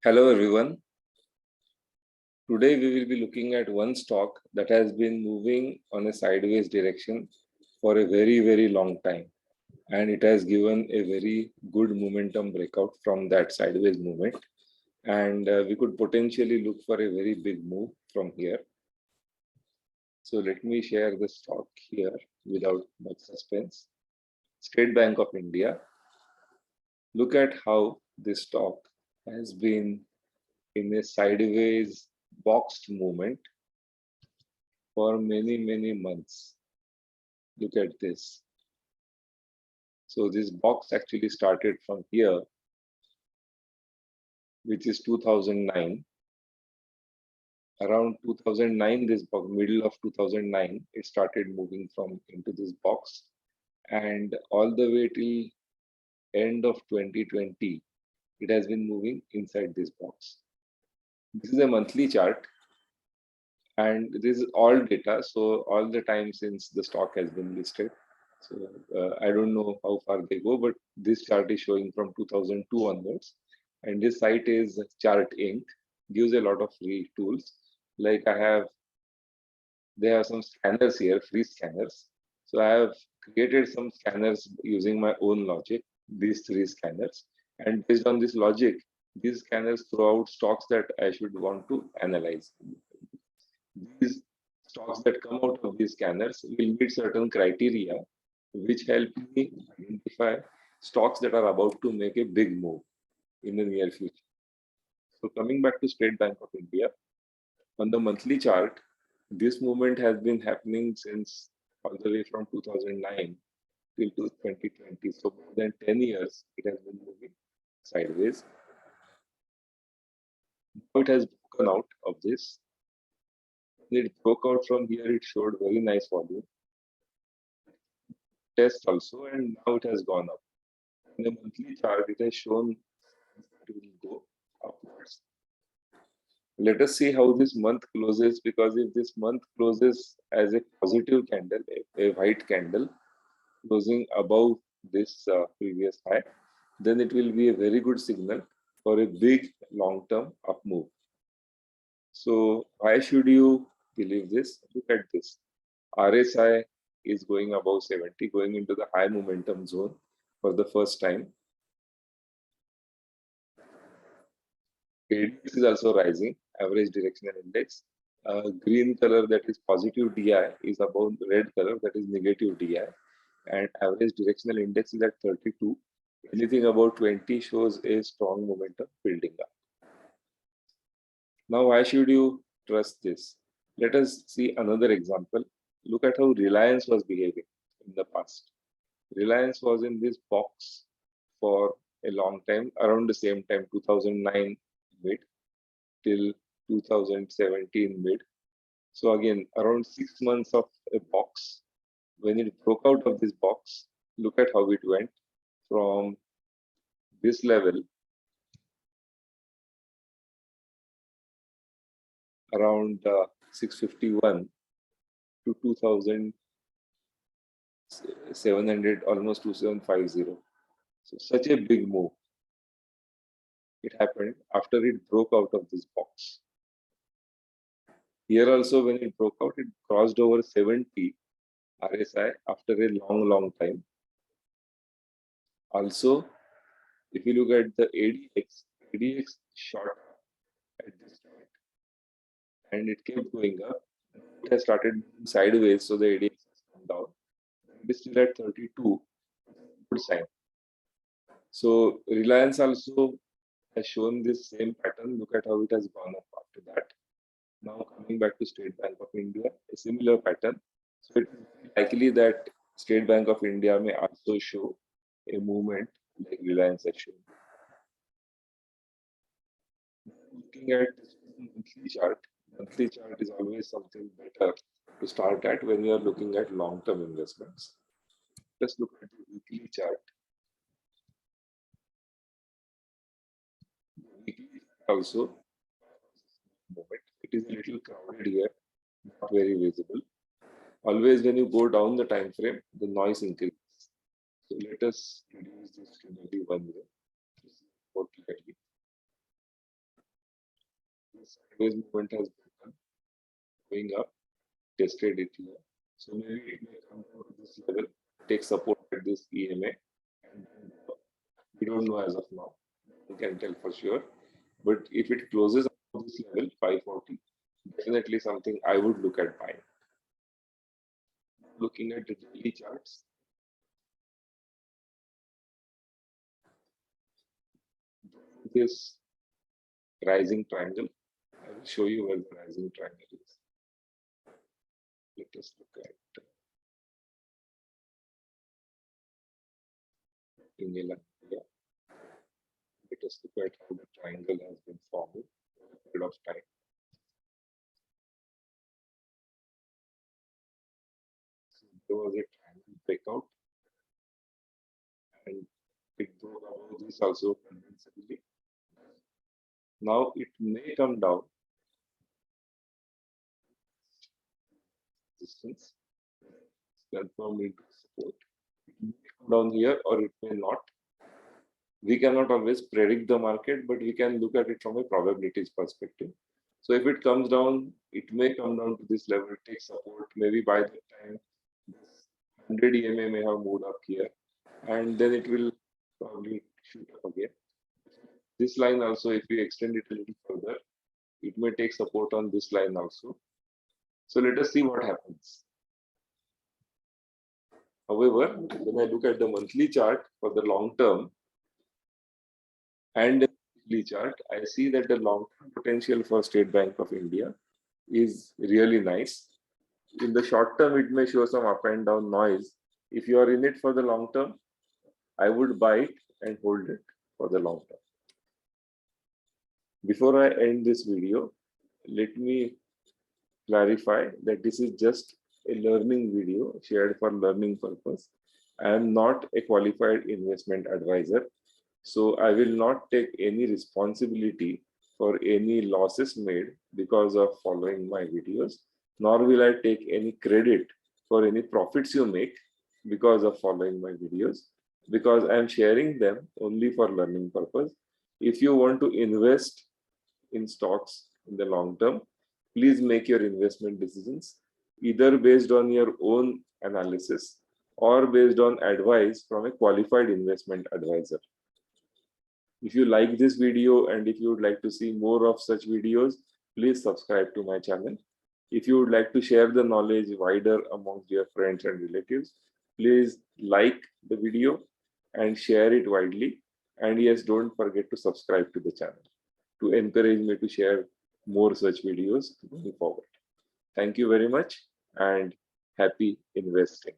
Hello everyone. Today we will be looking at one stock that has been moving on a sideways direction for a very long time, and it has given a very good momentum breakout from that sideways movement, and we could potentially look for a very big move from here. So let me share the stock here without much suspense. State Bank of India. Look at how this stock has been in a sideways boxed movement for many months. Look at this. So this box actually started from here, which is 2009. Around 2009, this box, middle of 2009, it started moving from into this box, and all the way till end of 2020, it has been moving inside this box. This is a monthly chart, and this is all data. So all the time since the stock has been listed. So I don't know how far they go, but this chart is showing from 2002 onwards. And this site is Chart Inc. Gives a lot of free tools. Like they have some scanners here, free scanners. So I have created some scanners using my own logic, these three scanners. And based on this logic, these scanners throw out stocks that I should want to analyze. These stocks that come out of these scanners will meet certain criteria which help me identify stocks that are about to make a big move in the near future. So coming back to State Bank of India, on the monthly chart, this movement has been happening since all the way from 2009 till 2020. So more than 10 years, it has been moving sideways. Now it has broken out of this. When it broke out from here, it showed very nice volume. Test also, and now it has gone up. In the monthly chart, it has shown it will go upwards. Let us see how this month closes, because if this month closes as a positive candle, a white candle closing above this previous high, then it will be a very good signal for a big long-term up move. So why should you believe this? Look at this. RSI is going above 70, going into the high momentum zone for the first time. ADX is also rising, average directional index. Green color, that is positive DI, is above red color, that is negative DI. And average directional index is at 32. Anything above 20 shows a strong momentum building up. Now, why should you trust this? Let us see another example. Look at how Reliance was behaving in the past. Reliance was in this box for a long time, around the same time, 2009 mid till 2017 mid. So again, around 6 months of a box. When it broke out of this box, look at how it went from this level around 651 to 2700, almost 2750. So such a big move. It happened after it broke out of this box. Here also, when it broke out, it crossed over 70 RSI after a long time. Also, if you look at the ADX shot at this point, and it kept going up. It has started sideways, so the ADX has come down. It is still at 32. Good sign. So Reliance also has shown this same pattern. Look at how it has gone up after that. Now coming back to State Bank of India, a similar pattern. So it is likely that State Bank of India may also show a movement like Reliance has shown. Looking at this monthly chart is always something better to start at when you are looking at long-term investments. Let's look at the weekly chart. Weekly also, moment. It is a little crowded here, not very visible. Always when you go down the time frame, the noise increases. So let us reduce this to maybe 1 minute more clearly. sideways movement has been done, going up, tested it here. So maybe it may come down to this level, take support at this EMA, and we don't know as of now. We can tell for sure. But if it closes up this level, 540, definitely something I would look at buying. Looking at the daily charts, this rising triangle, I will show you where the rising triangle is. Let us look at Ingela. Yeah. Let us look at how the triangle has been forming over a period of time. So there was a triangle breakout, and it broke above this also convincingly. Now it may come down resistance, confirmed into support. It may come down here or it may not. We cannot always predict the market, but we can look at it from a probabilities perspective. So if it comes down, it may come down to this level, take support. Maybe by that time, this 100 EMA may have moved up here, and then it will probably shoot up again. This line also, if we extend it a little further, it may take support on this line also. So let us see what happens. However, when I look at the monthly chart for the long term and the weekly chart, I see that the long-term potential for State Bank of India is really nice. In the short term, it may show some up and down noise. If you are in it for the long term, I would buy it and hold it for the long term. Before I end this video, let me clarify that this is just a learning video shared for learning purpose. I am not a qualified investment advisor, so I will not take any responsibility for any losses made because of following my videos, nor will I take any credit for any profits you make because of following my videos, because I am sharing them only for learning purpose. If you want to invest in stocks in the long term, please make your investment decisions either based on your own analysis or based on advice from a qualified investment advisor. If you like this video and if you would like to see more of such videos, please subscribe to my channel. If you would like to share the knowledge wider amongst your friends and relatives, please like the video and share it widely. And yes, don't forget to subscribe to the channel to encourage me to share more such videos going forward. Thank you very much and happy investing.